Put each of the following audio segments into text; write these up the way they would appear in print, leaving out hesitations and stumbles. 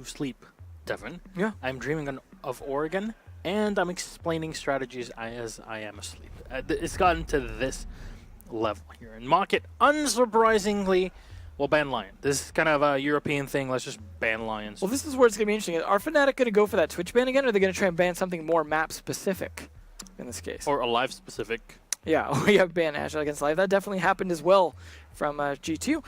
sleep, Devin. Yeah. I'm dreaming of Oregon, and I'm explaining strategies as I am asleep. It's gotten to this level here. And Mocket, unsurprisingly, will ban Lion. This is kind of a European thing. Let's just ban Lions. Well, this is where it's going to be interesting. Are Fnatic going to go for that Twitch ban again, or are they going to try and ban something more map-specific in this case? Or a live-specific. Yeah, we have ban Agile against Live. That definitely happened as well from G2.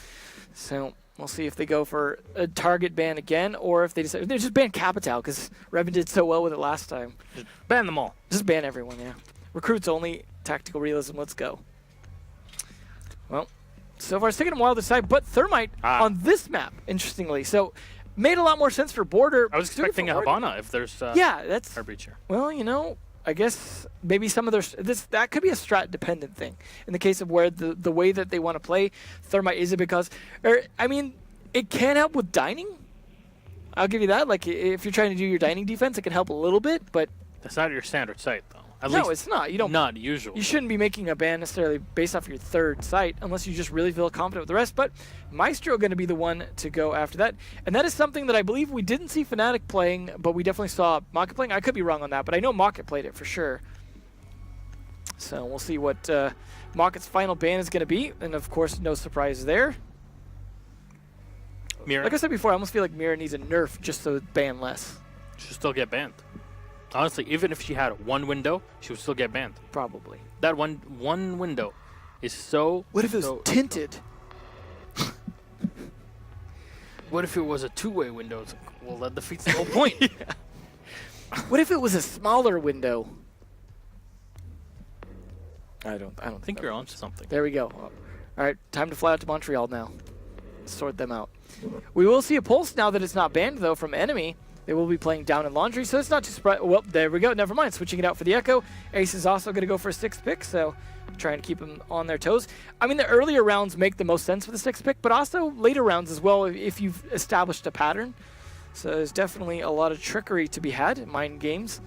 So we'll see if they go for a target ban again, or if they decide they just ban Capital, because Revan did so well with it last time. Just ban them all. Just ban everyone, yeah. Recruits only, tactical realism, let's go. Well, so far it's taken a while to decide, but Thermite on this map, interestingly. So, made a lot more sense for Border. I was expecting a Habana if there's yeah, that's Heartbeat here. Well, you know, I guess maybe some of their that could be a strat-dependent thing. In the case of where the way that they want to play, Thermite is it because, I mean, it can help with dining. I'll give you that. Like, if you're trying to do your dining defense, it can help a little bit, but... That's not your standard site, though. At no, least it's not. You don't. Not usually. You shouldn't be making a ban necessarily based off your third site unless you just really feel confident with the rest. But Maestro going to be the one to go after that, and that is something that I believe we didn't see Fnatic playing, but we definitely saw Mocket playing. I could be wrong on that, but I know Mocket played it for sure. So we'll see what Mocket's final ban is going to be, and of course, no surprise there. Mira. Like I said before, I almost feel like Mira needs a nerf just to ban less. She'll still get banned. Honestly, even if she had one window, she would still get banned. Probably. That one window is so... What if it was tinted? What if it was a two-way window? It's like, well, that defeats the whole point. Yeah. What if it was a smaller window? I don't think you're onto something. There we go. All right, time to fly out to Montreal now. Sort them out. We will see a pulse now that it's not banned, though, from enemy. They will be playing down in Laundry, so it's not too surprising. Well, there we go. Never mind. Switching it out for the Echo. Ace is also going to go for a 6th pick, so trying to keep them on their toes. I mean, the earlier rounds make the most sense for the 6th pick, but also later rounds as well if you've established a pattern. So there's definitely a lot of trickery to be had, mind games.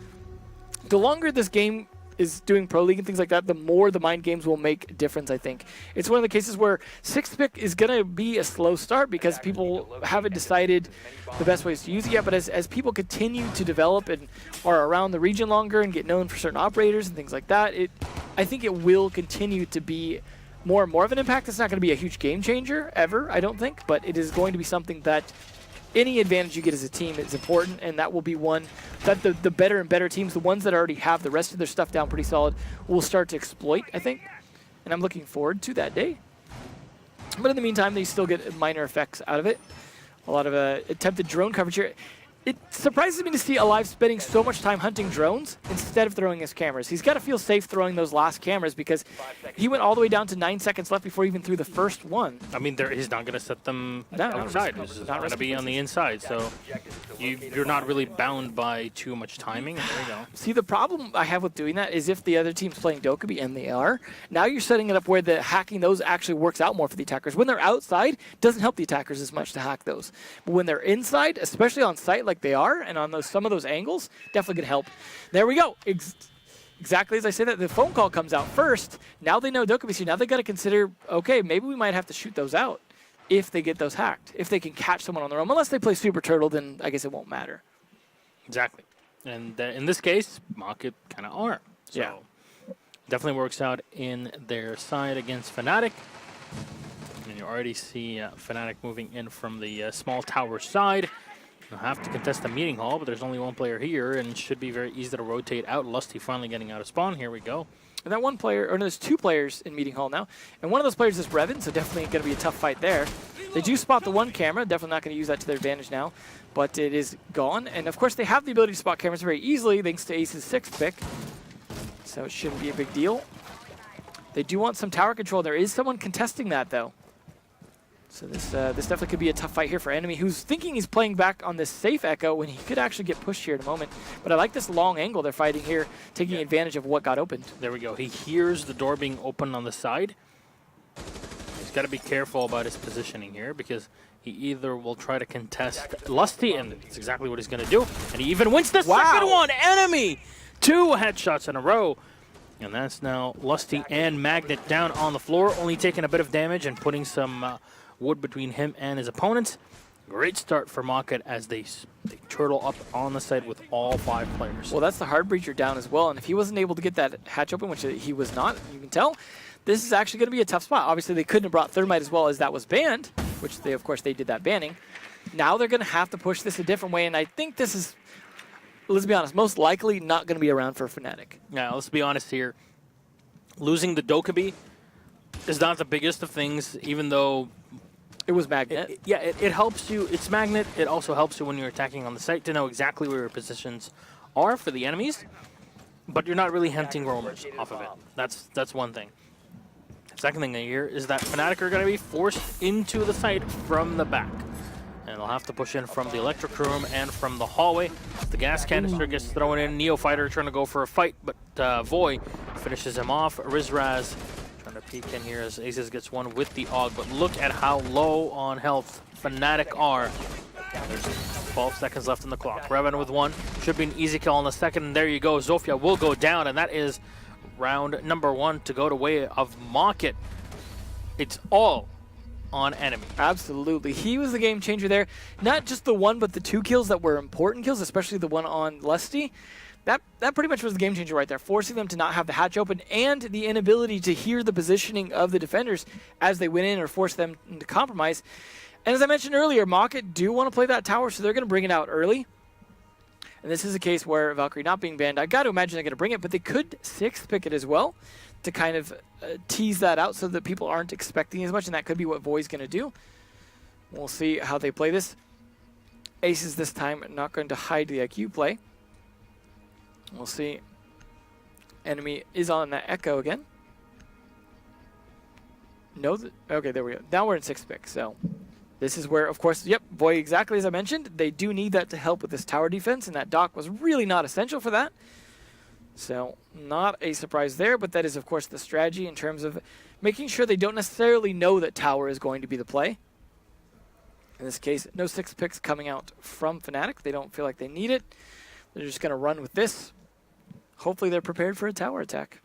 The longer this game is doing Pro League and things like that, the more the mind games will make a difference, I think. It's one of the cases where 6th pick is going to be a slow start because people haven't decided the best ways to use it yet, but as people continue to develop and are around the region longer and get known for certain operators and things like that, I think it will continue to be more and more of an impact. It's not going to be a huge game changer ever, I don't think, but it is going to be something that any advantage you get as a team is important, and that will be one that the better and better teams, the ones that already have the rest of their stuff down pretty solid, will start to exploit, I think. And I'm looking forward to that day. But in the meantime, they still get minor effects out of it. A lot of attempted drone coverage here. It surprises me to see Alive spending so much time hunting drones instead of throwing his cameras. He's got to feel safe throwing those last cameras because he went all the way down to 9 seconds left before he even threw the first one. I mean, he's not going to set them outside. He's not going to be on the inside, so you're not really bound by too much timing. There you go. See, the problem I have with doing that is if the other team's playing Dokkaebi, and they are, now you're setting it up where the hacking those actually works out more for the attackers. When they're outside, it doesn't help the attackers as much to hack those. But when they're inside, especially on site like they are, and on some of those angles, definitely could help. There we go. Exactly as I say that, the phone call comes out first. Now they know Dokkaebi, so now they got to consider, okay, maybe we might have to shoot those out if they get those hacked. If they can catch someone on their own. Unless they play Super Turtle, then I guess it won't matter. Exactly. And in this case, Mocket kind of are. So yeah. Definitely works out in their side against Fnatic. And you already see Fnatic moving in from the small tower side. They'll have to contest the meeting hall, but there's only one player here, and it should be very easy to rotate out. Lusty finally getting out of spawn. Here we go. And that one player, or no, there's 2 players in meeting hall now, and one of those players is Revan, so definitely going to be a tough fight there. They do spot the one camera, definitely not going to use that to their advantage now, but it is gone. And of course, they have the ability to spot cameras very easily thanks to Ace's 6th pick, so it shouldn't be a big deal. They do want some tower control. There is someone contesting that, though. So this definitely could be a tough fight here for enemy, who's thinking he's playing back on this safe Echo when he could actually get pushed here in a moment. But I like this long angle they're fighting here, taking advantage of what got opened. There we go. He hears the door being opened on the side. He's got to be careful about his positioning here because he either will try to contest Lusty, and it's exactly what he's going to do. And he even wins the second one. Enemy! 2 headshots in a row. And that's now Lusty and Magnet down on the floor, only taking a bit of damage and putting some wood between him and his opponents. Great start for Mocket as they turtle up on the site with all 5 players. Well, that's the hard breacher down as well, and if he wasn't able to get that hatch open, which he was not, you can tell, this is actually going to be a tough spot. Obviously, they couldn't have brought Thermite as well as that was banned, which they, of course, they did that banning. Now they're going to have to push this a different way, and I think this is, let's be honest, most likely not going to be around for Fnatic. Yeah, let's be honest here. Losing the Dokkaebi is not the biggest of things, even though it was Magnet. It helps you. It's Magnet. It also helps you when you're attacking on the site to know exactly where your positions are for the enemies, but you're not really hunting roamers off of it. That's one thing. Second thing here is that Fnatic are going to be forced into the site from the back. And they'll have to push in from the electric room and from the hallway. The gas canister gets thrown in. Neophyter trying to go for a fight, but Voy finishes him off. Rizraz trying to peek in here as Aces gets one with the AUG, but look at how low on health Fnatic are. There's 12 seconds left in the clock. Revan with one. Should be an easy kill on the second, and there you go. Zofia will go down, and that is round number 1 to go to way of Mocket. It's all on enemy. Absolutely. He was the game changer there. Not just the 1, but the 2 kills that were important kills, especially the one on Lusty. That pretty much was the game changer right there, forcing them to not have the hatch open and the inability to hear the positioning of the defenders as they went in or force them to compromise. And as I mentioned earlier, Mocket do want to play that tower, so they're going to bring it out early. And this is a case where Valkyrie not being banned, I got to imagine they're going to bring it, but they could 6th pick it as well to kind of tease that out so that people aren't expecting as much, and that could be what Voy's going to do. We'll see how they play this. Aces this time not going to hide the IQ play. We'll see. Enemy is on that Echo again. No, okay, there we go. Now we're in 6th pick, so this is where, of course, yep, Voy, exactly as I mentioned, they do need that to help with this tower defense, and that dock was really not essential for that. So, not a surprise there, but that is, of course, the strategy in terms of making sure they don't necessarily know that tower is going to be the play. In this case, no 6th picks coming out from Fnatic. They don't feel like they need it. They're just going to run with this. Hopefully they're prepared for a tower attack.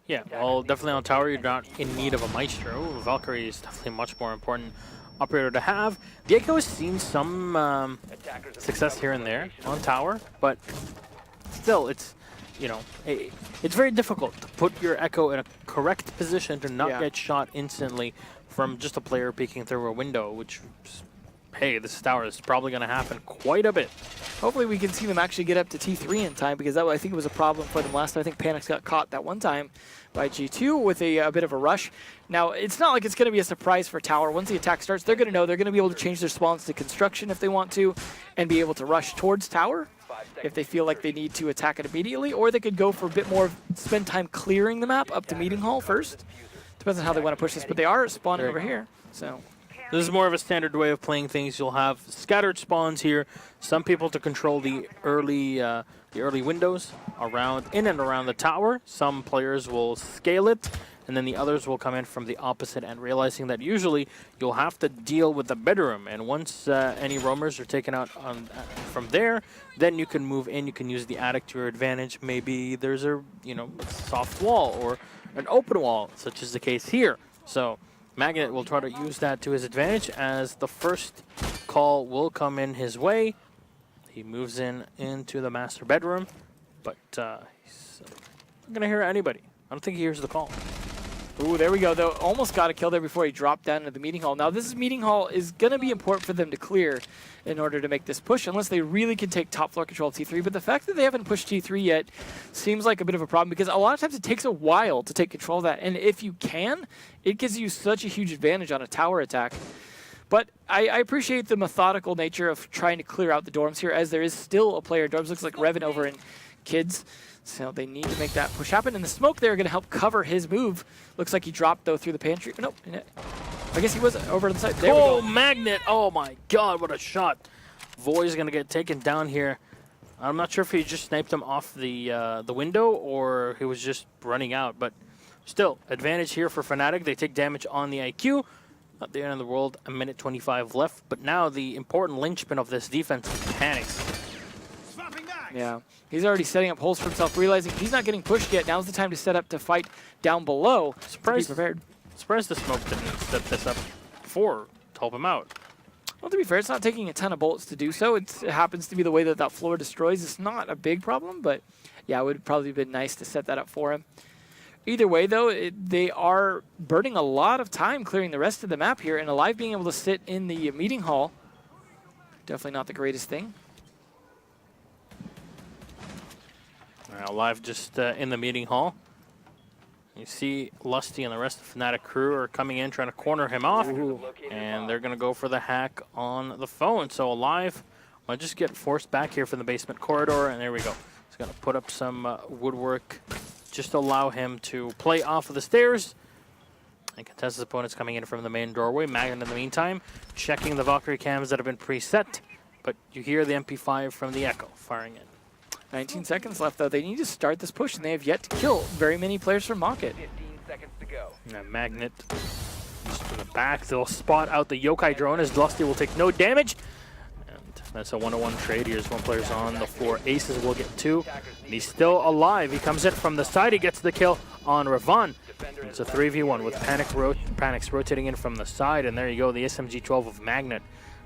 Yeah, well, definitely on tower, you're not in need of a Maestro. Valkyrie is definitely much more important operator to have. The Echo has seen some success here and there on tower, but still, it's, you know, it's very difficult to put your Echo in a correct position to not get shot instantly from just a player peeking through a window, which, hey, this tower is probably going to happen quite a bit. Hopefully we can see them actually get up to T3 in time, because that, I think it was a problem for them last time. I think Panics got caught that one time by G2 with a bit of a rush. Now, it's not like it's going to be a surprise for tower. Once the attack starts, they're going to know they're going to be able to change their spawns to construction if they want to, and be able to rush towards tower if they feel like they need to attack it immediately, or they could go for a bit more, spend time clearing the map up to Meeting Hall first. Depends on how they want to push this, but they are spawning over here, so. This is more of a standard way of playing things. You'll have scattered spawns here. Some people to control the early windows around, in and around the tower. Some players will scale it, and then the others will come in from the opposite end, realizing that usually you'll have to deal with the bedroom. And once any roamers are taken out from there, then you can move in. You can use the attic to your advantage. Maybe there's a soft wall or an open wall, such as the case here. So Magnet will try to use that to his advantage as the first call will come in his way. He moves into the master bedroom, but he's not going to hear anybody. I don't think he hears the call. Ooh, there we go, though. Almost got a kill there before he dropped down into the Meeting Hall. Now, this Meeting Hall is going to be important for them to clear in order to make this push, unless they really can take top floor control of T3. But the fact that they haven't pushed T3 yet seems like a bit of a problem, because a lot of times it takes a while to take control of that. And if you can, it gives you such a huge advantage on a tower attack. But I appreciate the methodical nature of trying to clear out the dorms here, as there is still a player. Dorms looks like Revan over in Kids. So they need to make that push happen. And the smoke there are going to help cover his move. Looks like he dropped, though, through the pantry. Nope. I guess he was over on the side. There we go. Magnet. Oh, my God. What a shot. Voy's going to get taken down here. I'm not sure if he just sniped him off the window or he was just running out. But still, advantage here for Fnatic. They take damage on the IQ. Not the end of the world. A minute 25 left. But now the important linchpin of this defense is Panics. Yeah, he's already setting up holes for himself, realizing he's not getting pushed yet. Now's the time to set up to fight down below. Surprised, to be prepared. Surprised the smoke didn't set this up before to help him out. Well, to be fair, it's not taking a ton of bullets to do so. It happens to be the way that that floor destroys. It's not a big problem, but yeah, it would probably have been nice to set that up for him. Either way, though, they are burning a lot of time clearing the rest of the map here, and Alive being able to sit in the meeting hall, definitely not the greatest thing. All right, Alive just in the meeting hall. You see Lusty and the rest of the Fnatic crew are coming in, trying to corner him off. Ooh. And they're going to go for the hack on the phone. So Alive might just get forced back here from the basement corridor, and there we go. He's going to put up some woodwork just to allow him to play off of the stairs and contest his opponents coming in from the main doorway. Magnet, in the meantime, checking the Valkyrie cams that have been preset, but you hear the MP5 from the Echo firing in. 19 seconds left, though. They need to start this push, and they have yet to kill very many players from Rocket. 15 seconds to go. Magnet just from the back. They'll spot out the Yokai drone as Lusty will take no damage. That's a 1-on-1 trade. Here's one player's on the floor. Aces will get 2. And he's still alive. He comes in from the side. He gets the kill on Ravan. It's a 3v1 with Panics rotating in from the side. And there you go. The SMG-12 of Magnet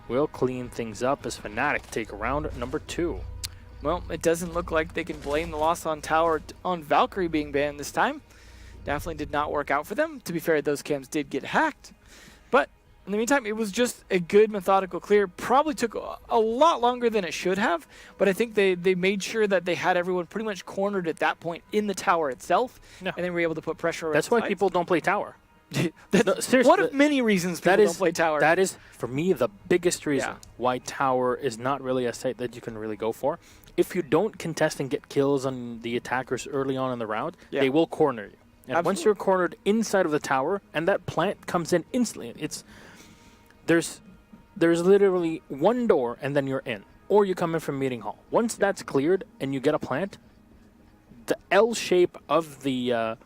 will clean things up as Fnatic take round number 2. Well, it doesn't look like they can blame the loss on Tower on Valkyrie being banned this time. Definitely did not work out for them. To be fair, those cams did get hacked. But in the meantime, it was just a good methodical clear. Probably took a lot longer than it should have, but I think they made sure that they had everyone pretty much cornered at that point in the tower itself, and then were able to put pressure around. That's why people don't play tower. No, seriously, one of many reasons people don't play tower. That is, for me, the biggest reason why tower is not really a site that you can really go for. If you don't contest and get kills on the attackers early on in the round, they will corner you. And once you're cornered inside of the tower, and that plant comes in instantly, there's literally one door, and then you're in. Or you come in from meeting hall. Once that's cleared and you get a plant, the L shape of the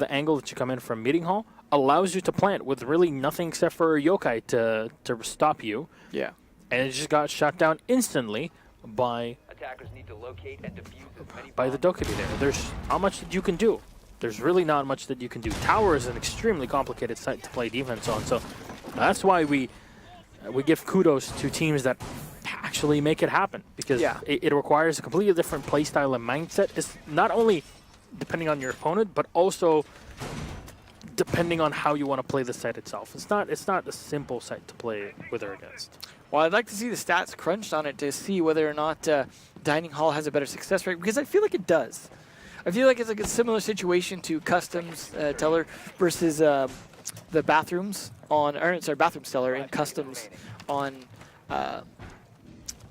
angle that you come in from meeting hall allows you to plant with really nothing except for a yokai to stop you. Yeah. And it just got shot down instantly by Attackers need to locate and defuse as many the Dokkaebi there. There's not much that you can do. There's really not much that you can do. Tower is an extremely complicated site to play defense on, so that's why we give kudos to teams that actually make it happen, because it requires a completely different play style and mindset. It's not only depending on your opponent, but also depending on how you want to play the site itself. It's not a simple site to play with or against. Well, I'd like to see the stats crunched on it to see whether or not Dining Hall has a better success rate, because I feel like it does. I feel like it's like a similar situation to Customs Teller versus the bathrooms on, Bathrooms Teller and Customs on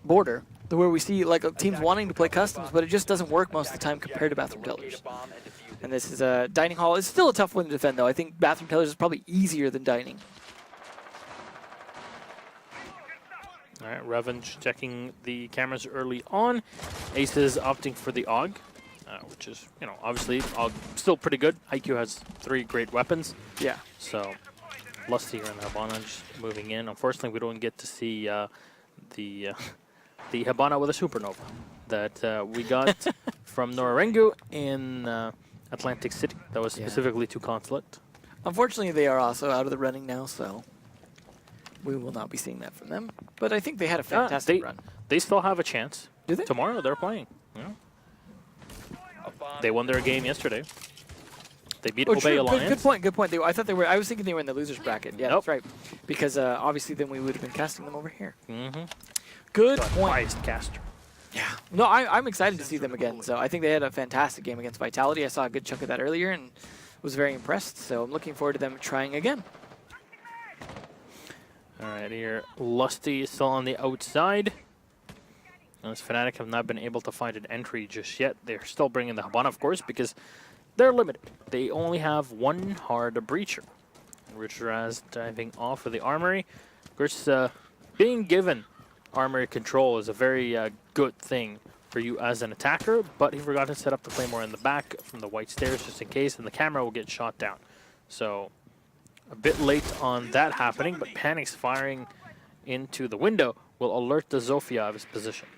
Border, where we see like teams wanting to play Customs, but it just doesn't work most of the time compared to Bathroom Tellers. And this is Dining Hall. It's still a tough one to defend, though. I think Bathroom Tellers is probably easier than Dining. All right, Revenge checking the cameras early on. Aces opting for the AUG, which is, obviously AUG still pretty good. IQ has 3 great weapons. Yeah. So Lusty here in the Habana just moving in. Unfortunately, we don't get to see the Habana with a supernova that we got from Norengu in Atlantic City. That was specifically to Consulate. Unfortunately, they are also out of the running now, so we will not be seeing that from them. But I think they had a fantastic run. They still have a chance. Do they? Tomorrow they're playing. Yeah. They won their game yesterday. They beat Obey Alliance. Good point. Good point. I was thinking they were in the losers bracket. Yeah, that's right. Because obviously then we would have been casting them over here. Mm-hmm. Good point. Caster. Yeah. No, I'm excited to see them again. So I think they had a fantastic game against Vitality. I saw a good chunk of that earlier and was very impressed. So I'm looking forward to them trying again. All right, here Lusty is still on the outside. As Fnatic have not been able to find an entry just yet. They're still bringing the Habana, of course, because they're limited. They only have one hard breacher. Richard diving off of the armory. Of course, being given armory control is a very good thing for you as an attacker, but he forgot to set up the Claymore in the back from the white stairs just in case, and the camera will get shot down. So a bit late on that happening, but Panic's firing into the window will alert the Zofia of his position.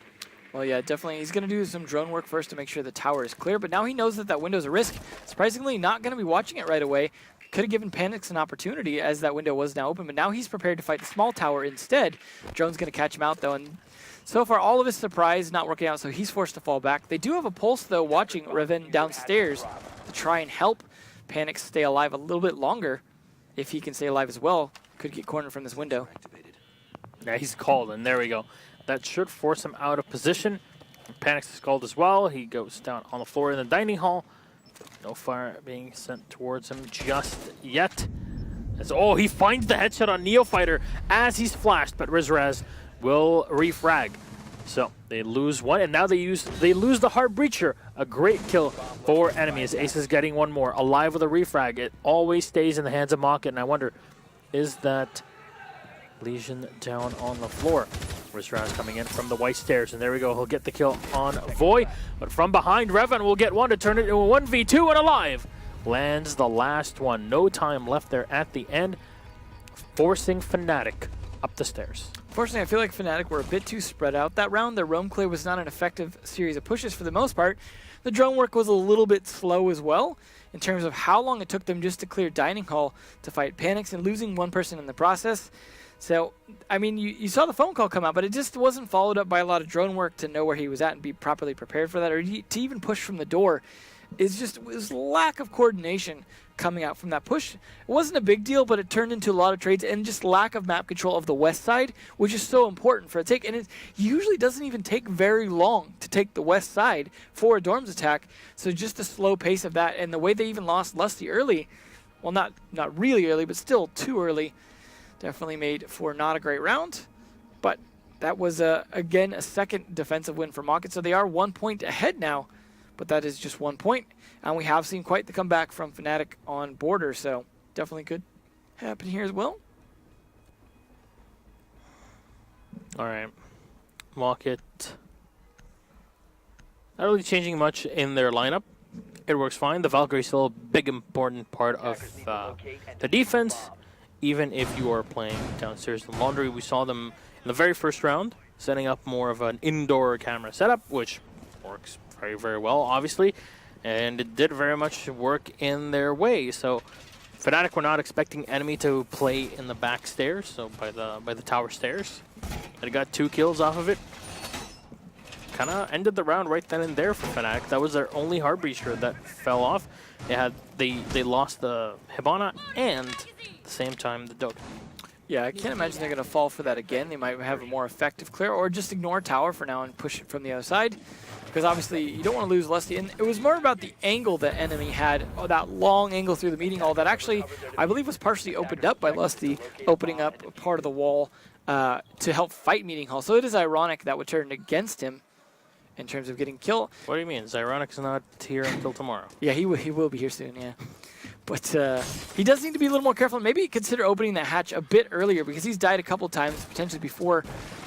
Well, yeah, definitely. He's going to do some drone work first to make sure the tower is clear, but now he knows that that window's a risk. Surprisingly, not going to be watching it right away. could have given Panics an opportunity as that window was now open, but now he's prepared to fight the small tower instead. Drone's going to catch him out, though, and so far all of his surprise not working out, so he's forced to fall back. They do have a pulse, though, watching Reven downstairs to try and help Panics stay alive a little bit longer. If he can stay alive as well, could get cornered from this window. Yeah, he's called, and there we go. That should force him out of position. Panics is called as well. He goes down on the floor in the dining hall. No fire being sent towards him just yet. Oh, he finds the headshot on Neophyter as he's flashed, but Rizraz will refrag. So they lose one, and now they lose the Heart Breacher. A great kill for enemies. Ace is getting one more. Alive with a refrag. It always stays in the hands of Mocket, and I wonder, is that Lesion down on the floor? Rizraz coming in from the white stairs, and there we go. He'll get the kill on Voy, but from behind, Revan will get one to turn it into a 1v2, and Alive lands the last one. No time left there at the end, forcing Fnatic up the stairs. Fortunately, I feel like Fnatic were a bit too spread out that round. Their roam clear was not an effective series of pushes for the most part. The drone work was a little bit slow as well in terms of how long it took them just to clear Dining Hall to fight Panics, and losing one person in the process. So, I mean, you saw the phone call come out, but it just wasn't followed up by a lot of drone work to know where he was at and be properly prepared for that, or to even push from the door. It was lack of coordination coming out from that push. It wasn't a big deal, but it turned into a lot of trades and just lack of map control of the west side, which is so important for a take. And it usually doesn't even take very long to take the west side for a Dorms attack. So just the slow pace of that, and the way they even lost Lusty early, well, not really early, but still too early, definitely made for not a great round. But that was, again, a second defensive win for Mocket. So they are 1 point ahead now, but that is just 1 point. And we have seen quite the comeback from Fnatic on border, so definitely could happen here as well. All right. Mocket not really changing much in their lineup. It works fine. The Valkyrie is still a big, important part of the defense. Even if you are playing downstairs in the laundry, we saw them in the very first round setting up more of an indoor camera setup, which works very, very well, obviously. And it did very much work in their way. So Fnatic were not expecting enemy to play in the back stairs, so by the tower stairs. They got 2 kills off of it. Kind of ended the round right then and there for Fnatic. That was their only Heart Breacher that fell off. They lost the Hibana and at the same time the Dota. Yeah, I can't imagine they're going to fall for that again. They might have a more effective clear, or just ignore tower for now and push it from the other side. Because obviously you don't want to lose Lusty. And it was more about the angle that enemy had, that long angle through the meeting hall that actually, I believe, was partially opened up by Lusty, opening up a part of the wall to help fight meeting hall. So it is ironic that would turn against him in terms of getting killed. What do you mean? Zyronic's not here until tomorrow. Yeah, he will be here soon, yeah. But he does need to be a little more careful. Maybe consider opening that hatch a bit earlier, because he's died a couple times, potentially before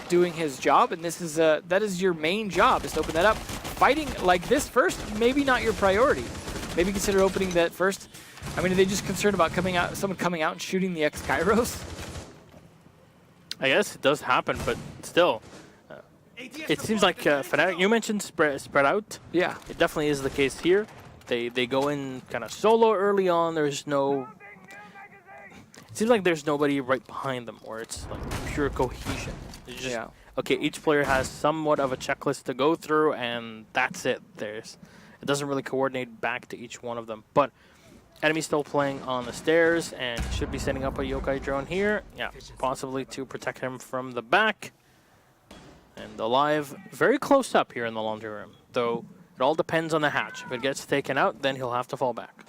doing his job. And this is that is your main job, is to open that up. Fighting like this first, maybe not your priority. Maybe consider opening that first. I mean, are they just concerned about someone coming out and shooting the X-Kairos? I guess it does happen, but still. It seems like Fnatic, you mentioned spread out. Yeah. It definitely is the case here. They go in kind of solo early on. There's no... It seems like there's nobody right behind them, or it's like pure cohesion. It's just, Yeah. Okay, each player has somewhat of a checklist to go through, and that's it. It doesn't really coordinate back to each one of them. But enemy still playing on the stairs, and should be setting up a yokai drone here. Yeah, possibly to protect him from the back. And Alive very close up here in the laundry room, though it all depends on the hatch. If it gets taken out, then he'll have to fall back.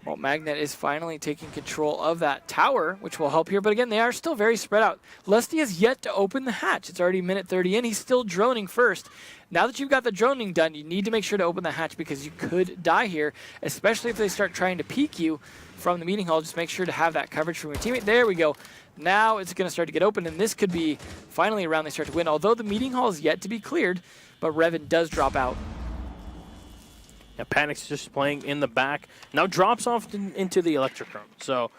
Well, Magnet is finally taking control of that tower, which will help here. But again, they are still very spread out. Lusty has yet to open the hatch. It's already minute 30 in. He's still droning first. Now that you've got the droning done, you need to make sure to open the hatch, because you could die here, especially if they start trying to peek you from the meeting hall. Just make sure to have that coverage from your teammate. There we go. Now it's going to start to get open, and this could be finally a round they start to win, although the meeting hall is yet to be cleared, but Revan does drop out. Yeah, Panic's just playing in the back. Now drops off into the electric room. So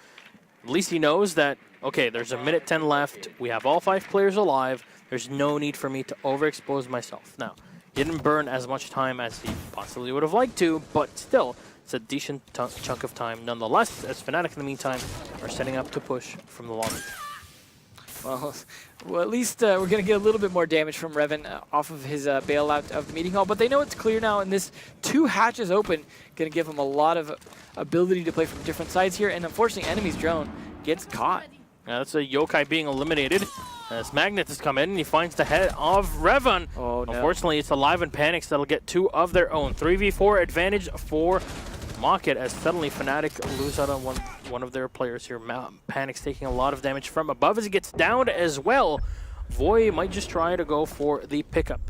at least he knows that, okay, there's a minute 10 left. We have all 5 players alive. There's no need for me to overexpose myself. Now, he didn't burn as much time as he possibly would have liked to, but still, It's a decent chunk of time nonetheless, as Fnatic in the meantime are setting up to push from the long. Well, at least we're going to get a little bit more damage from Revan off of his bailout of the meeting hall. But they know it's clear now, and this 2 hatches open, going to give him a lot of ability to play from different sides here. And unfortunately, enemy's drone gets caught. Yeah, that's a Yokai being eliminated. As Magnet has come in, and he finds the head of Revan. Oh, no. Unfortunately, it's Alive and Panics that'll get 2 of their own. 3v4 advantage for Mocket, as suddenly Fnatic lose out on one of their players here. Panic's taking a lot of damage from above as he gets downed as well. Voy might just try to go for the pickup.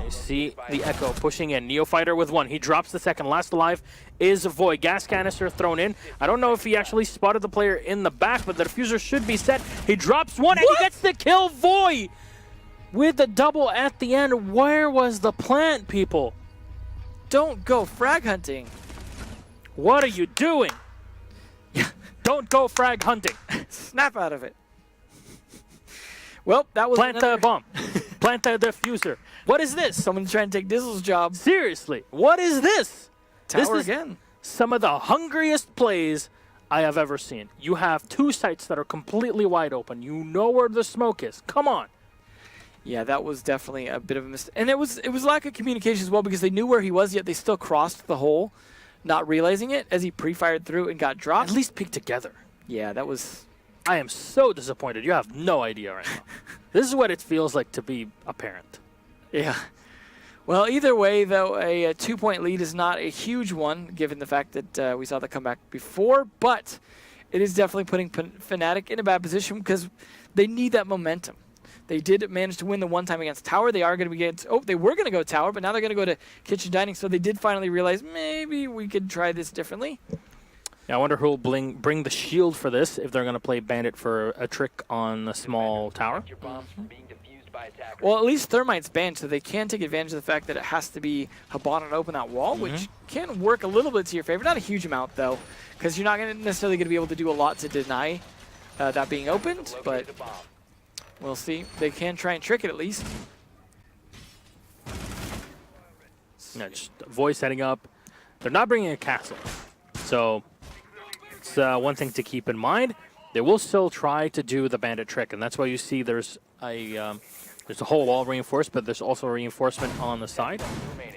You see the Echo pushing in. Neofighter with 1. He drops the second. Last alive is Voy. Gas canister thrown in. I don't know if he actually spotted the player in the back, but the diffuser should be set. He drops 1 and he gets the kill. Voy with the double at the end. Where was the plant, people? Don't go frag hunting. What are you doing? Don't go frag hunting. Snap out of it. Well, that was Plant the bomb. Plant the diffuser. What is this? Someone trying to take Dizzle's job. Seriously, what is this? Tower this is again. Some of the hungriest plays I have ever seen. You have 2 sites that are completely wide open. You know where the smoke is. Come on. Yeah, that was definitely a bit of a mistake. And it was lack of communication as well, because they knew where he was, yet they still crossed the hole, not realizing it as he pre-fired through and got dropped. At least peek together. Yeah, that was... I am so disappointed. You have no idea right now. This is what it feels like to be a parent. Yeah. Well, either way, though, a 2-point lead is not a huge one, given the fact that we saw the comeback before, but it is definitely putting Fnatic in a bad position because they need that momentum. They did manage to win the one time against Tower. They are going to be against... Oh, they were going to go Tower, but now they're going to go to Kitchen Dining, so they did finally realize maybe we could try this differently. Yeah, I wonder who will bring the shield for this, if they're going to play Bandit for a trick on the small tower. Well, at least Thermite's banned, so they can take advantage of the fact that it has to be Habana and open that wall, which can work a little bit to your favor. Not a huge amount, though, because you're not necessarily going to be able to do a lot to deny that being opened, but we'll see. They can try and trick it at least. Yeah, just Voice setting up. They're not bringing a castle, so it's one thing to keep in mind. They will still try to do the Bandit trick, and that's why you see there's a whole wall reinforced, but there's also a reinforcement on the side.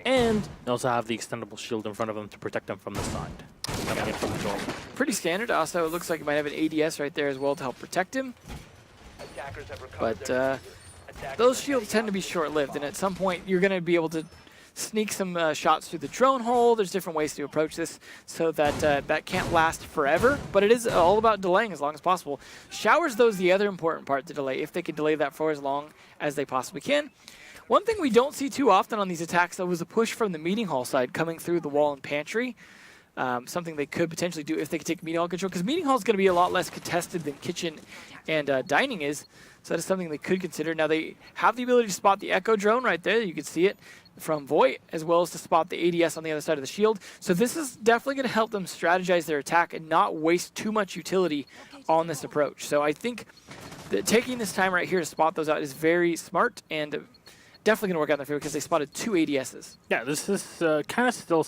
And they also have the extendable shield in front of them to protect them from the side. Coming in from the door. Pretty standard. Also, it looks like it might have an ADS right there as well to help protect him. But those shields tend to be short-lived, and at some point you're going to be able to sneak some shots through the drone hole. There's different ways to approach this so that that can't last forever, but it is all about delaying as long as possible. Showers, though, is the other important part to delay, if they can delay that for as long as they possibly can. One thing we don't see too often on these attacks, though, was a push from the meeting hall side coming through the wall and pantry. Something they could potentially do if they could take meeting hall control, because meeting hall is going to be a lot less contested than kitchen and dining is, so that is something they could consider. Now, they have the ability to spot the Echo drone right there. You can see it from Voight, as well as to spot the ADS on the other side of the shield. So this is definitely going to help them strategize their attack and not waste too much utility on this approach. So I think that taking this time right here to spot those out is very smart and definitely going to work out in their favor because they spotted 2 ADSs. Yeah, this is kind of still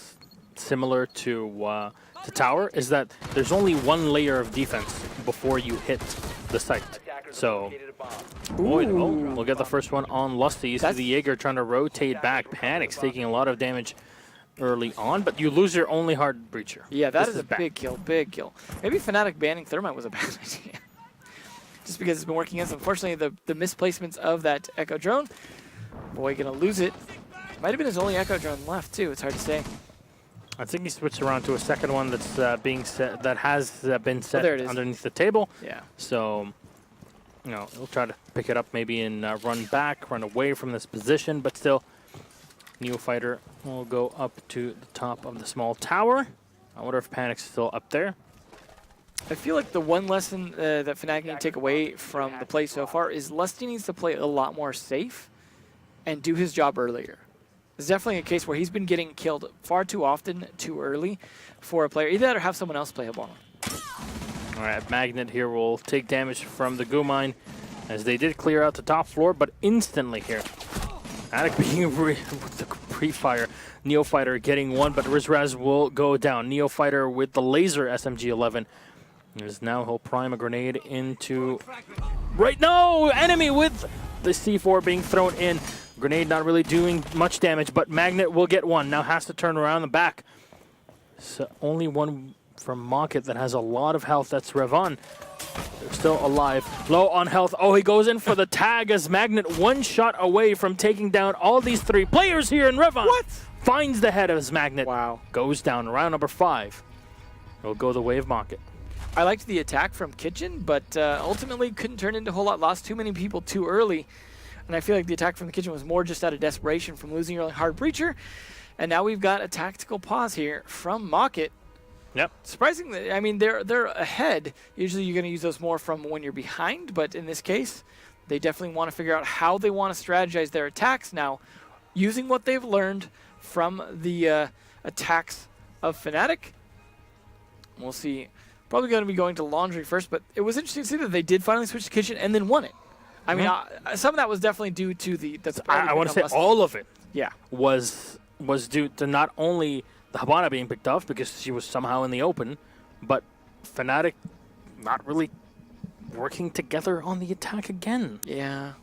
similar to Tower, is that there's only 1 layer of defense before you hit the site. So, we'll get the first one on Lusty. You see the Jaeger trying to rotate back. Panic's taking a lot of damage early on, but you lose your only hard breacher. Yeah, that is a big kill, big kill. Maybe Fnatic banning Thermite was a bad idea. Just because it's been working against, unfortunately, the misplacements of that Echo drone. Boy, gonna lose it. Might have been his only Echo drone left, too. It's hard to say. I think he switched around to a second one that's being set, that has been set underneath the table. Yeah. So, you know, he'll try to pick it up maybe and run back, run away from this position, but still, Neofighter will go up to the top of the small tower. I wonder if Panic's still up there. I feel like the one lesson that Fnatic need to take away from the play so far is Lusty needs to play a lot more safe and do his job earlier. It's definitely a case where he's been getting killed far too often, too early for a player. Either that or have someone else play Habana. All right, Magnet here will take damage from the goo mine as they did clear out the top floor, but instantly here. Fnatic being with the pre-fire. Neofighter getting one, but Rizraz will go down. Neofighter with the laser SMG-11. Now he'll prime a grenade into... Right, no! Enemy with the C4 being thrown in. Grenade not really doing much damage, but Magnet will get one. Now has to turn around the back. So only one from Mocket that has a lot of health. That's Revan. They're still alive. Low on health. Oh, he goes in for the tag as Magnet one shot away from taking down all these 3 players here in Revan. What? Finds the head as Magnet. Wow. Goes down. Round number 5. It'll go the way of Mocket. I liked the attack from Kitchen, but ultimately couldn't turn into a whole lot. Lost too many people too early. And I feel like the attack from the Kitchen was more just out of desperation from losing early hard breacher. And now we've got a tactical pause here from Mocket. Yep. Surprisingly, I mean, they're ahead. Usually you're going to use those more from when you're behind, but in this case, they definitely want to figure out how they want to strategize their attacks now, using what they've learned from the attacks of Fnatic. We'll see. Probably going to be going to Laundry first, but it was interesting to see that they did finally switch to Kitchen and then won it. I mean, some of that was definitely due to the... I want to say all of it yeah. was due to not only the Habana being picked off because she was somehow in the open, but Fnatic not really working together on the attack again. Yeah.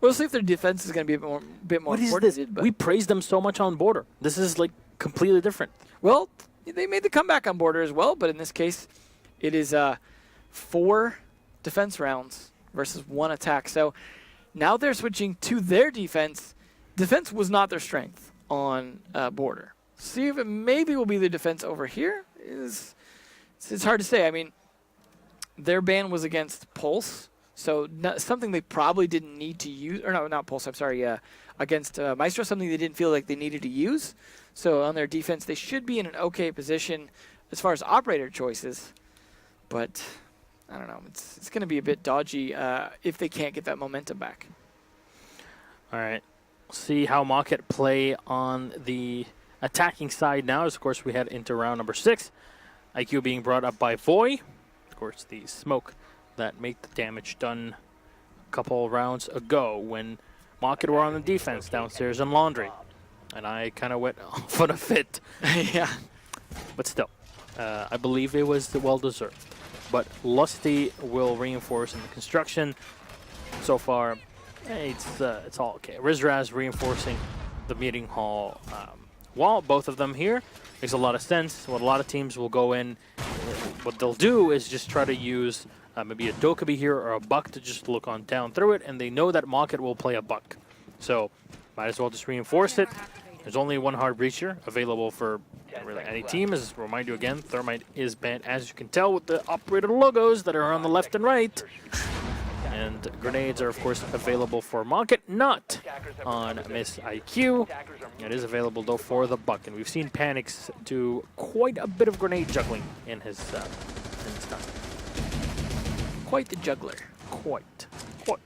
We'll see if their defense is going to be a bit more What is important. this? But We praised them so much on Border. This is like completely different. well, they made the comeback on Border as well, but in this case, it is 4 defense rounds versus 1 attack. So now they're switching to their defense. Defense was not their strength on Border. See if it maybe will be the defense over here. It's hard to say. I mean, their ban was against Pulse, so something they probably didn't need to use. Or no, not Pulse, I'm sorry. Against Maestro, something they didn't feel like they needed to use. So on their defense, they should be in an okay position as far as operator choices. But I don't know. It's going to be a bit dodgy if they can't get that momentum back. All right. See how Mocket play on the attacking side now. As of course, we head into round number 6. IQ being brought up by Voy. Of course, the smoke that made the damage done a couple rounds ago when Mocket were on the defense downstairs in Laundry. And I kind of went off on a fit. Yeah. But still, I believe it was well-deserved. But Lusty will reinforce in the construction. So far, it's all okay. Rizraz reinforcing the meeting hall wall. Both of them here. Makes a lot of sense. What a lot of teams will go in, what they'll do is just try to use maybe a Dokkaebi here or a Buck to just look on down through it, and they know that Mocket will play a Buck. So might as well just reinforce it. There's only 1 hard breacher available for really any team. As I remind you again, Thermite is banned, as you can tell, with the operator logos that are on the left and right. And grenades are, of course, available for Mocket, not on Miss IQ. It is available, though, for the Buck. And we've seen Panics do quite a bit of grenade juggling in his time. Quite the juggler. Quite. Well,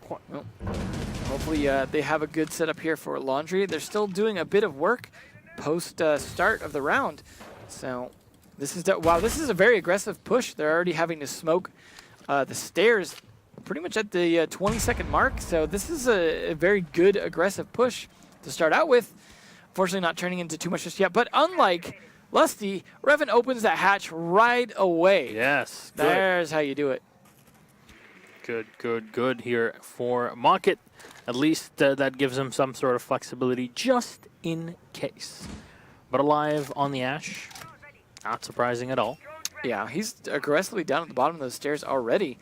hopefully they have a good setup here for Laundry. They're still doing a bit of work post start of the round. So this is wow, this is a very aggressive push. They're already having to smoke the stairs pretty much at the 20-second mark. So this is a very good aggressive push to start out with. Unfortunately, not turning into too much just yet. But unlike Lusty, Revan opens that hatch right away. Yes. Good. There's how you do it. Good here for Mocket. At least that gives him some sort of flexibility just in case. But alive on the Ash, not surprising at all. Yeah, he's aggressively down at the bottom of those stairs already.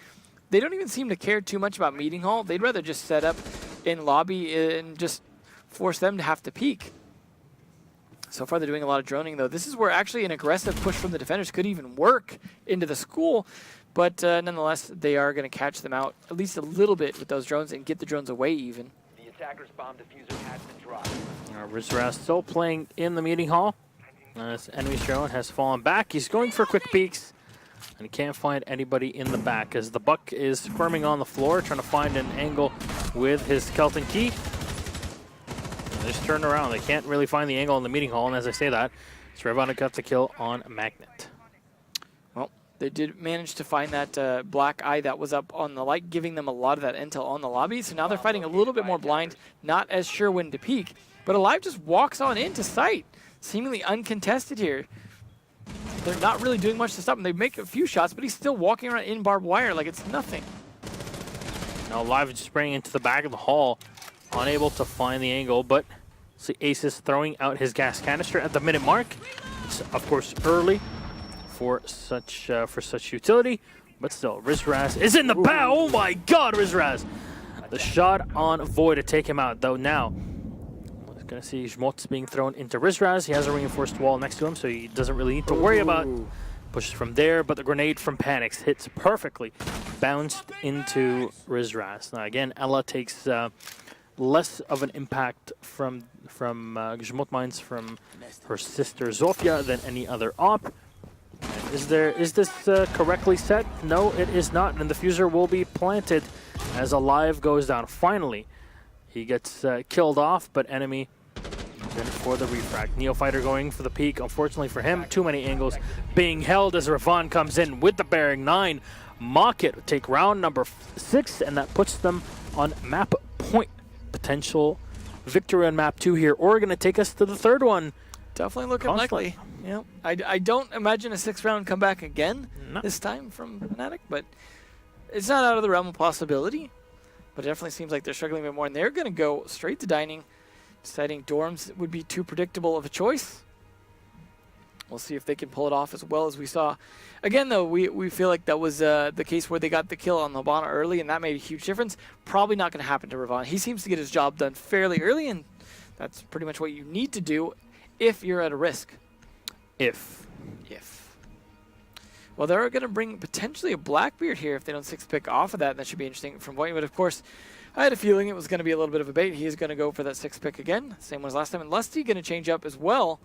They don't even seem to care too much about meeting hall. They'd rather just set up in lobby and just force them to have to peek. So far they're doing a lot of droning though. This is where actually an aggressive push from the defenders could even work into the school. But nonetheless, they are going to catch them out at least a little bit with those drones and get the drones away even. The attacker's bomb diffuser has been dropped. Rizraz still playing in the meeting hall. This enemy's drone has fallen back. He's going for quick peeks. And he can't find anybody in the back as the Buck is squirming on the floor, trying to find an angle with his skeleton key. And they just turn around. They can't really find the angle in the meeting hall. And as I say that, Revan got the kill on Magnet. Well, they did manage to find that black eye that was up on the light, giving them a lot of that intel on the lobby. So now they're fighting a little bit more blind, not as sure when to peek. But Alive just walks on into sight, seemingly uncontested here. They're not really doing much to stop him. They make a few shots, but he's still walking around in barbed wire like it's nothing. Now Alive is spraying into the back of the hall, unable to find the angle, but see Aces throwing out his gas canister at the minute mark. It's of course early for such utility, but still, Rizraz is in the bow. Oh my God, Rizraz! The shot on Void to take him out, though now. We're gonna see Jmot's being thrown into Rizraz. He has a reinforced wall next to him, so he doesn't really need to worry about pushes from there, but the grenade from Panix hits perfectly, bounced into Rizraz. Now again, Ella takes less of an impact from Jmot mines from her sister Zofia than any other op. Is this correctly set? No, it is not, and the fuser will be planted as Alive goes down. Finally, he gets killed off, but enemy then for the refrag. Neofighter going for the peak. Unfortunately for him, too many angles being held as Ravon comes in with the bearing 9. Mocket take round number 6, and that puts them on map point. Potential victory on map 2 here, or going to take us to the third one. Definitely looking likely. Yeah, I don't imagine a 6th round comeback again this time from Fnatic, but it's not out of the realm of possibility. But it definitely seems like they're struggling a bit more, and they're going to go straight to dining. Deciding dorms would be too predictable of a choice. We'll see if they can pull it off as well as we saw. Again, though, we feel like that was the case where they got the kill on Habana early, and that made a huge difference. Probably not going to happen to Ravon. He seems to get his job done fairly early, and that's pretty much what you need to do if you're at a risk. If. Well, they're going to bring potentially a Blackbeard here if they don't 6-pick off of that. That should be interesting from White. But, of course, I had a feeling it was going to be a little bit of a bait. He is going to go for that 6-pick again. Same one as last time. And Lusty going to change up as well.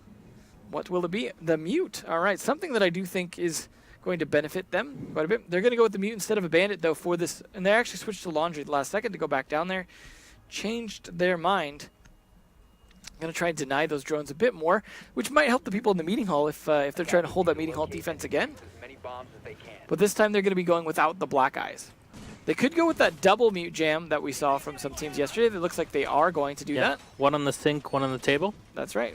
What will it be? The Mute. All right, something that I do think is going to benefit them quite a bit. They're going to go with the Mute instead of a Bandit, though, for this. And they actually switched to Laundry the last second to go back down there. Changed their mind. Going to try and deny those drones a bit more, which might help the people in the meeting hall if they're trying to hold that meeting hall defense again. But this time they're going to be going without the Black Eyes. They could go with that double Mute jam that we saw from some teams yesterday. It looks like they are going to do that. One on the sink, one on the table. That's right.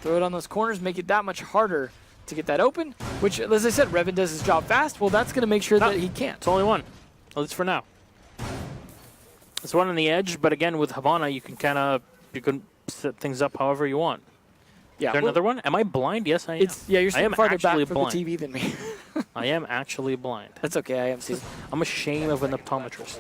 Throw it on those corners, make it that much harder to get that open, which, as I said, Revan does his job fast. Well, that's going to make sure that he can't. It's only one, at least for now. It's one on the edge, but again, with Habana, you can set things up however you want. Yeah. Is there another one? Am I blind? Yes, I am. You're sitting farther back from the TV than me. I am actually blind. That's okay, I am too. I'm ashamed of an optometrist.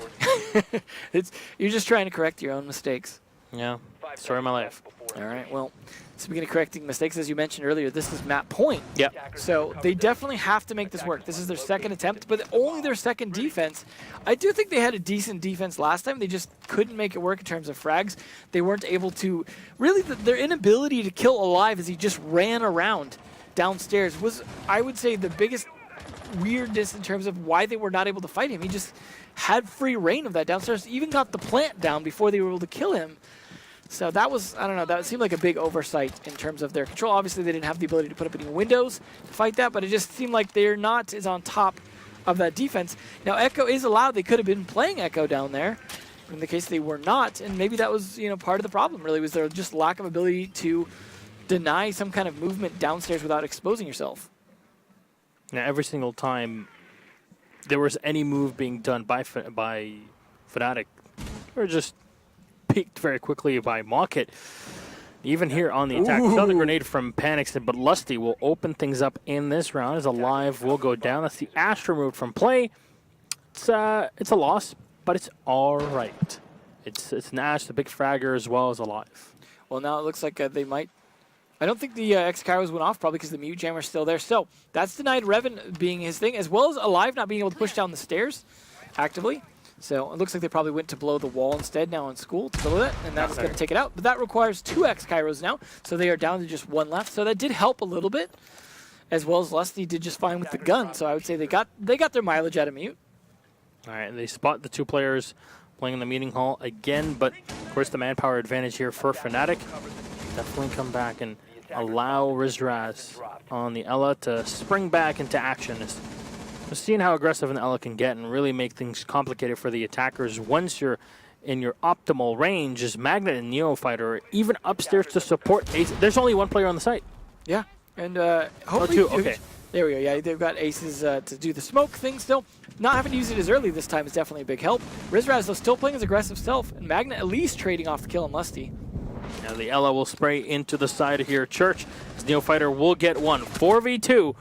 You're just trying to correct your own mistakes. Yeah, story of my life. All right, well, speaking of correcting mistakes, as you mentioned earlier, this is map point. Yep. So they definitely have to make this work. This is their second attempt, but only their second defense. I do think they had a decent defense last time. They just couldn't make it work in terms of frags. They weren't able to, really their inability to kill Alive as he just ran around downstairs was, I would say, the biggest weirdness in terms of why they were not able to fight him. He just had free reign of that downstairs, even got the plant down before they were able to kill him. So that was, I don't know, that seemed like a big oversight in terms of their control. Obviously, they didn't have the ability to put up any windows to fight that, but it just seemed like they're not as on top of that defense. Now, Echo is allowed. They could have been playing Echo down there. In the case they were not, and maybe that was, part of the problem, really, was their just lack of ability to deny some kind of movement downstairs without exposing yourself. Now, every single time there was any move being done by Fnatic, or just peaked very quickly by Mocket. Even here on the attack, another grenade from Panix, but Lusty will open things up in this round as Alive will go down. That's the Ash removed from play. It's a loss, but it's all right. It's Nash, the big fragger, as well as Alive. Well, now it looks like they might. I don't think the X-Kairos went off, probably because the Mute Jammer's still there. So that's denied Revan being his thing, as well as Alive not being able to push down the stairs actively. So it looks like they probably went to blow the wall instead now in school to blow it, and that's going to take it out. But that requires 2 X-Kairos now, so they are down to just 1 left. So that did help a little bit, as well as Lusty did just fine with the gun. So I would say they got their mileage out of Mute. All right, and they spot the 2 players playing in the meeting hall again, but of course the manpower advantage here for Fnatic. Definitely come back and allow Rizraz on the Ella to spring back into action. Just seeing how aggressive an Ella can get and really make things complicated for the attackers once you're in your optimal range is Magnet and Neophyter, even upstairs to support Ace. There's only one player on the site. Yeah, and hopefully... two, okay. There we go. Yeah, they've got Aces to do the smoke thing still. Not having to use it as early this time is definitely a big help. Rizraz, though, still playing his aggressive self, and Magnet at least trading off the kill on Lusty. Now the Ella will spray into the side here. Church, as Neophyter will get one. 4v2.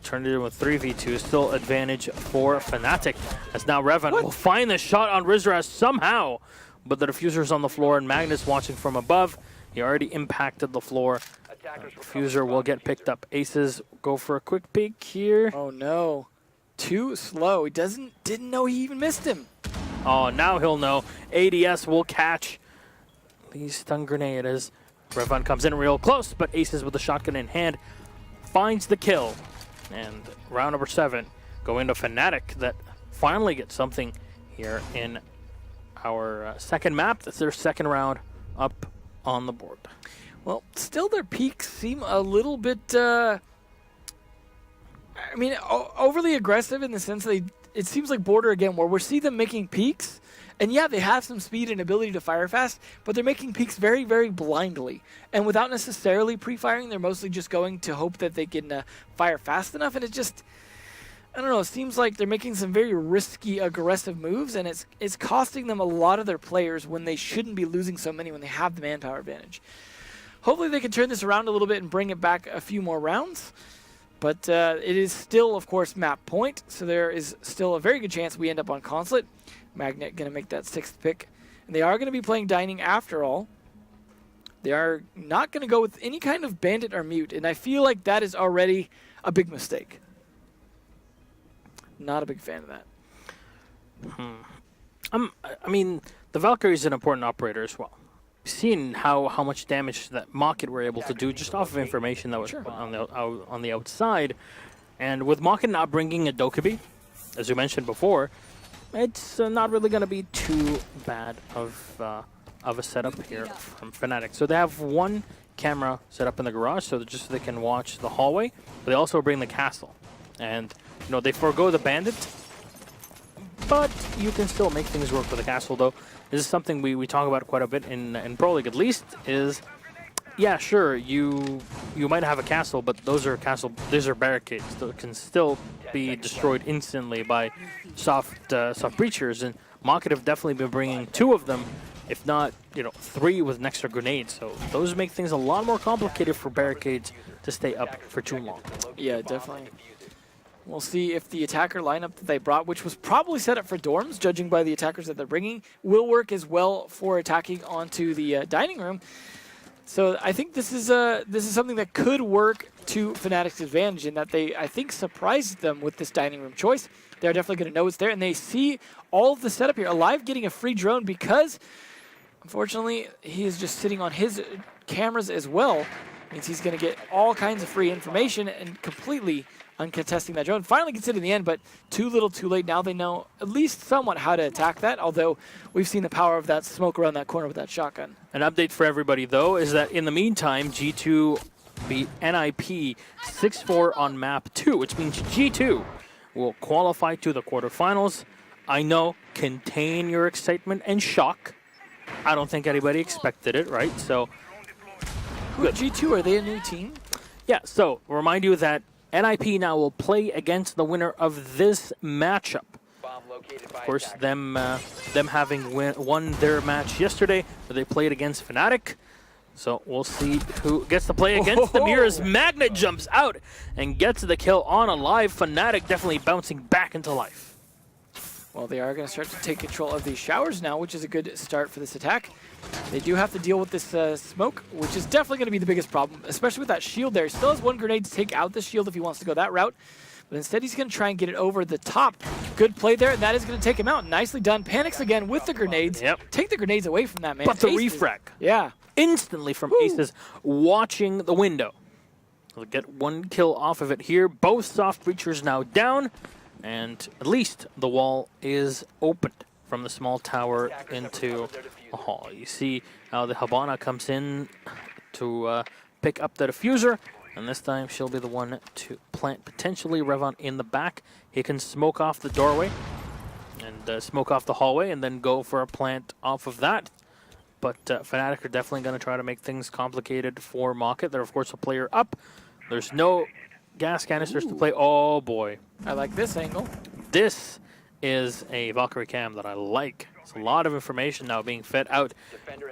Turn it into a 3v2. Still advantage for Fnatic. As now Revan will find the shot on Rizraz somehow. But the diffuser's on the floor and Magnus watching from above. He already impacted the floor. Diffuser will get picked up. Aces go for a quick peek here. Oh no. Too slow. He didn't know he even missed him. Oh, now he'll know. ADS will catch the stun grenade as Revan comes in real close, but Aces with the shotgun in hand finds the kill. And round number 7 going to Fnatic that finally gets something here in our second map. That's their second round up on the board. Well, still their peaks seem a little bit, overly aggressive in the sense that it seems like Border again, where we see them making peaks. And yeah, they have some speed and ability to fire fast, but they're making peaks very, very blindly. And without necessarily pre-firing, they're mostly just going to hope that they can fire fast enough. And it just, I don't know, it seems like they're making some very risky, aggressive moves, and it's costing them a lot of their players when they shouldn't be losing so many when they have the manpower advantage. Hopefully they can turn this around a little bit and bring it back a few more rounds. But it is still, of course, map point, so there is still a very good chance we end up on Consulate. Magnet going to make that 6th pick. And they are going to be playing Dining after all. They are not going to go with any kind of Bandit or Mute, and I feel like that is already a big mistake. Not a big fan of that. I mean, the Valkyrie is an important operator as well. We've seen how much damage that Mocket were able to do just off of information that was put on the outside. And with Mocket not bringing a Dokkaebi, as we mentioned before, it's not really going to be too bad of a setup here from Fnatic. So they have one camera set up in the garage so that they can watch the hallway, but they also bring the castle. And they forego the bandit, but you can still make things work with the castle. Though this is something we talk about quite a bit in Pro League, at least. Is yeah, sure, you might have a castle, but those are barricades that can still be destroyed instantly by soft breachers, and Mocket have definitely been bringing 2 of them, if not 3 with an extra grenade. So those make things a lot more complicated for barricades to stay up for too long. Yeah, definitely. We'll see if the attacker lineup that they brought, which was probably set up for dorms, judging by the attackers that they're bringing, will work as well for attacking onto the dining room. So I think this is something that could work to Fnatic's advantage in that they, I think, surprised them with this dining room choice. They're definitely going to know it's there, and they see all of the setup here. Alive getting a free drone because, unfortunately, he is just sitting on his cameras as well. Means he's going to get all kinds of free information and completely uncontesting that drone. Finally gets it in the end, but too little too late. Now they know at least somewhat how to attack that, although we've seen the power of that smoke around that corner with that shotgun. An update for everybody, though, is that in the meantime, G2 beat NIP 6-4 on map 2, which means G2 will qualify to the quarterfinals. I know, contain your excitement and shock. I don't think anybody expected it, right? So, good. G2, are they a new team? Yeah, so remind you that NIP now will play against the winner of this matchup. Of course, them having won their match yesterday, where they played against Fnatic. So we'll see who gets to play against them here as Magnet jumps out and gets the kill on Alive. Fnatic definitely bouncing back into life. Well, they are going to start to take control of these showers now, which is a good start for this attack. They do have to deal with this smoke, which is definitely going to be the biggest problem, especially with that shield there. He still has 1 grenade to take out the shield if he wants to go that route, but instead he's going to try and get it over the top. Good play there, and that is going to take him out. Nicely done. Panics again with the grenades. Yep. Take the grenades away from that man. But the refrag. Yeah. Instantly from Aces watching the window. We'll get 1 kill off of it here. Both soft breachers now down. And at least the wall is opened from the small tower into a hall. You see how the Habana comes in to pick up the diffuser. And this time she'll be the one to plant potentially Revan in the back. He can smoke off the doorway. And smoke off the hallway and then go for a plant off of that. But Fnatic are definitely going to try to make things complicated for Mocket. They're, of course, a player up. There's no gas canisters to play. Oh, boy. I like this angle. This is a Valkyrie cam that I like. It's a lot of information now being fed out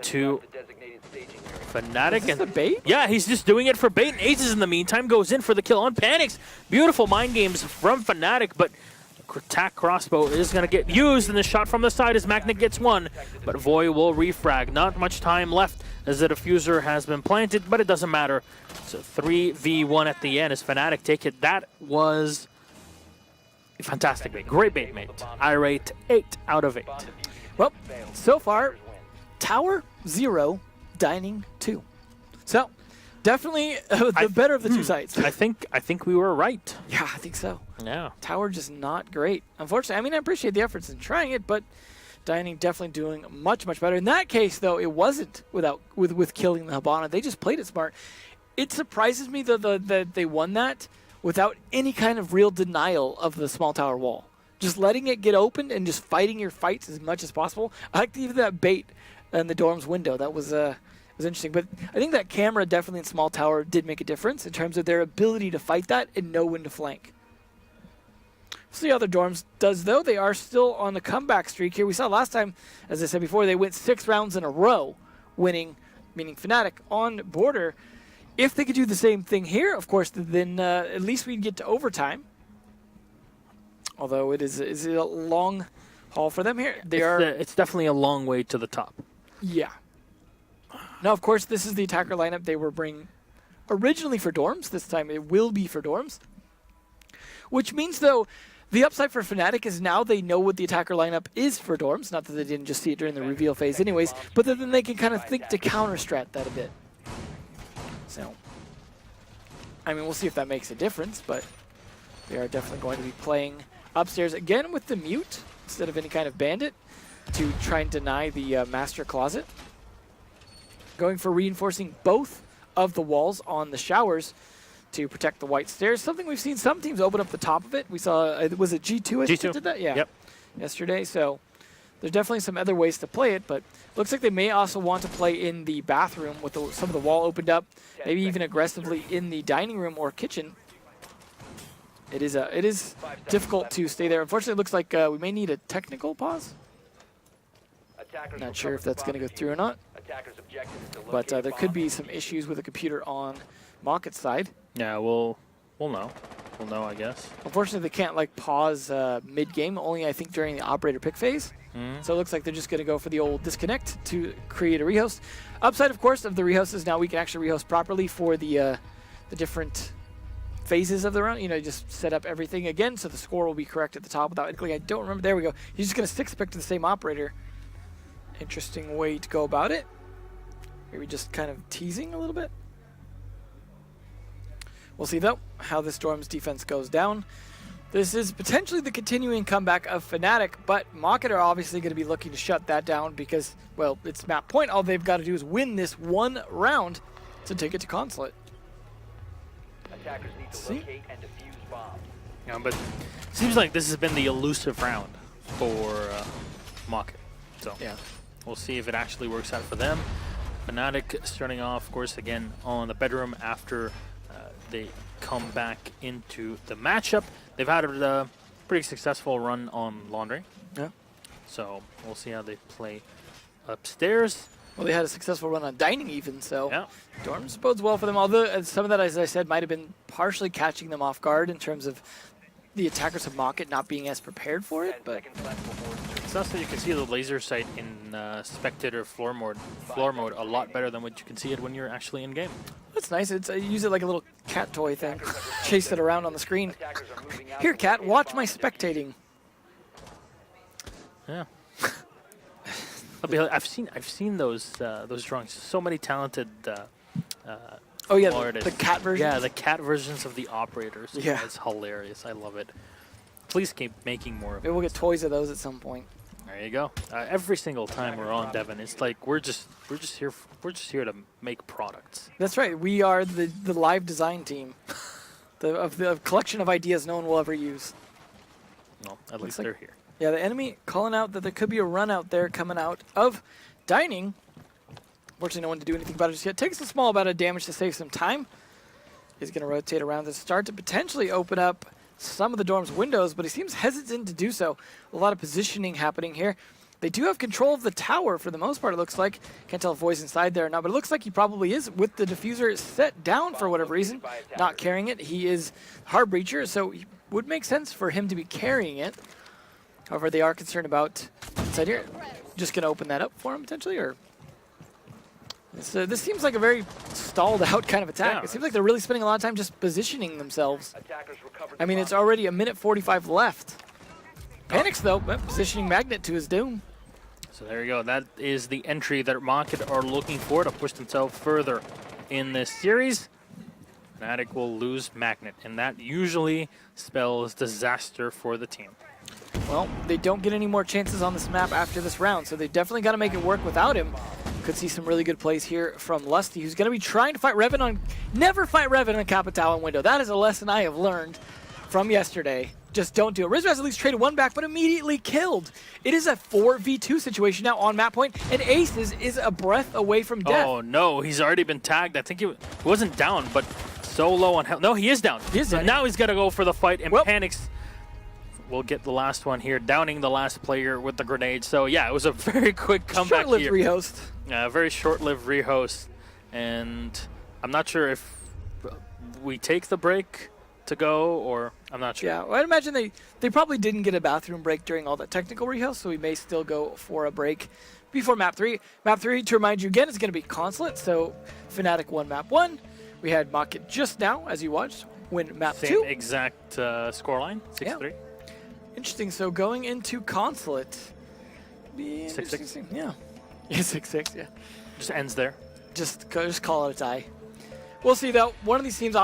to Fnatic. Is this the bait? Yeah, he's just doing it for bait. And Aces, in the meantime, goes in for the kill on Panics. Beautiful mind games from Fnatic, but attack crossbow is going to get used, and the shot from the side as Magnet gets one, but Voy will refrag. Not much time left as the diffuser has been planted, but it doesn't matter. It's a 3v1 at the end as Fnatic take it. That was a fantastic bait. Great bait, mate. I rate 8 out of 8. Well, so far, Tower 0, Dining 2. So, definitely the better of the two sides. I think we were right. Yeah, I think so. Yeah. Tower just not great. Unfortunately, I mean, I appreciate the efforts in trying it, but Dining definitely doing much, much better. In that case, though, it wasn't with killing the Hibana. They just played it smart. It surprises me that they won that without any kind of real denial of the small tower wall. Just letting it get opened and just fighting your fights as much as possible. I like even that bait in the dorm's window. That was interesting. But I think that camera definitely in small tower did make a difference in terms of their ability to fight that and know when to flank. See how the dorms does, though. They are still on the comeback streak here. We saw last time, as I said before, they went 6 rounds in a row, winning, meaning Fnatic, on border. If they could do the same thing here, of course, then at least we'd get to overtime. Although it is a long haul for them here. It's definitely a long way to the top. Yeah. Now, of course, this is the attacker lineup they were bringing originally for dorms. This time it will be for dorms. Which means, though, the upside for Fnatic is now they know what the attacker lineup is for dorms. Not that they didn't just see it during the reveal phase anyways, but then they can kind of think to counter-strat that a bit. So, I mean, we'll see if that makes a difference, but they are definitely going to be playing upstairs again with the mute instead of any kind of bandit to try and deny the master closet. Going for reinforcing both of the walls on the showers to protect the white stairs. Something we've seen some teams open up the top of it. We saw, was it G2 G2 did that? Yeah. Yep. Yesterday. So there's definitely some other ways to play it, but looks like they may also want to play in the bathroom with some of the wall opened up, maybe even aggressively in the dining room or kitchen. It is difficult to stay there. Unfortunately, it looks like we may need a technical pause. Not sure if that's going to go through or not. But there could be some issues with the computer on Mocket's side. Yeah, we'll know. We'll know, I guess. Unfortunately, they can't like pause mid-game, only I think during the operator pick phase. So it looks like they're just going to go for the old disconnect to create a rehost. Upside, of course, of the rehost is now we can actually rehost properly for the different phases of the round. You know, just set up everything again so the score will be correct at the top without anything. I don't remember. There we go. He's just going to stick pick to the same operator. Interesting way to go about it. Maybe just kind of teasing a little bit. We'll see, though, how the Storm's defense goes down. This is potentially the continuing comeback of Fnatic, but Mocket are obviously going to be looking to shut that down because, well, it's map point. All they've got to do is win this one round to take it to Consulate. Attackers need to locate and defuse bombs. Yeah, but it seems like this has been the elusive round for Mocket. So yeah, we'll see if it actually works out for them. Fnatic starting off, of course, again on the bedroom after they come back into the matchup. They've had a pretty successful run on Laundry. Yeah. So we'll see how they play upstairs. Well, they had a successful run on Dining even, so yeah. Dorms bodes well for them. Although some of that, as I said, might have been partially catching them off guard in terms of the attackers of Mocket not being as prepared for it. But it's also you can see the laser sight in spectator floor mode a lot better than what you can see it when you're actually in game. That's nice. It's use it like a little cat toy thing. Chase it around on the screen. Here, cat, watch my spectating. Yeah. I've seen those drawings. So many talented. Oh yeah, artists. the cat versions. Yeah, the cat versions of the operators. Yeah, it's hilarious. I love it. Please keep making more of Maybe we'll get toys of those at some point. There you go. Every single time we're on, Devin, it's like we're just here to make products. That's right. We are the live design team, the collection of ideas no one will ever use. Well, at least they're here. Yeah, the enemy calling out that there could be a run out there coming out of dining. Fortunately, no one to do anything about it just yet. Takes a small amount of damage to save some time. He's going to rotate around the start to potentially open up some of the dorm's windows, but he seems hesitant to do so. A lot of positioning happening here. They do have control of the tower for the most part, it looks like. Can't tell if Voice inside there or not, but it looks like he probably is with the diffuser set down for whatever reason. Not carrying it. He is hard breacher, so it would make sense for him to be carrying it. However, they are concerned about inside here. Just going to open that up for him potentially, or... this seems like a very stalled out kind of attack. Yeah. It seems like they're really spending a lot of time just positioning themselves. I mean, it's already a minute 45 left. Panics though, but positioning Magnet to his doom. So there you go. That is the entry that Rocket are looking for to push themselves further in this series. Fnatic will lose Magnet, and that usually spells disaster for the team. Well, they don't get any more chances on this map after this round, so they definitely got to make it work without him. Could see some really good plays here from Lusty, who's going to be trying to fight Revan on... Never fight Revan on Capital and window. That is a lesson I have learned from yesterday. Just don't do it. Rizraz at least traded one back, but immediately killed. It is a 4v2 situation now on map point, and Aces is a breath away from death. Oh, no. He's already been tagged. I think he wasn't down, but so low on health. No, he is down. He is down. Now he's got to go for the fight, and Panics will get the last one here, downing the last player with the grenade. So, yeah, it was a very quick comeback here. Short-lived rehost. Very short-lived rehost, and I'm not sure if we take the break to go, or I'm not sure. Yeah, well, I'd imagine they probably didn't get a bathroom break during all that technical rehost, so we may still go for a break before map 3. Map 3, to remind you again, is going to be Consulate, so Fnatic won map 1. We had Mocket just now, as you watched, win map 2. Same exact scoreline, 6-3. Yeah. Interesting, so going into Consulate. 6-6. Yeah. Yeah, 6-6, yeah. Just ends there. Just call it a tie. We'll see, though. One of these teams...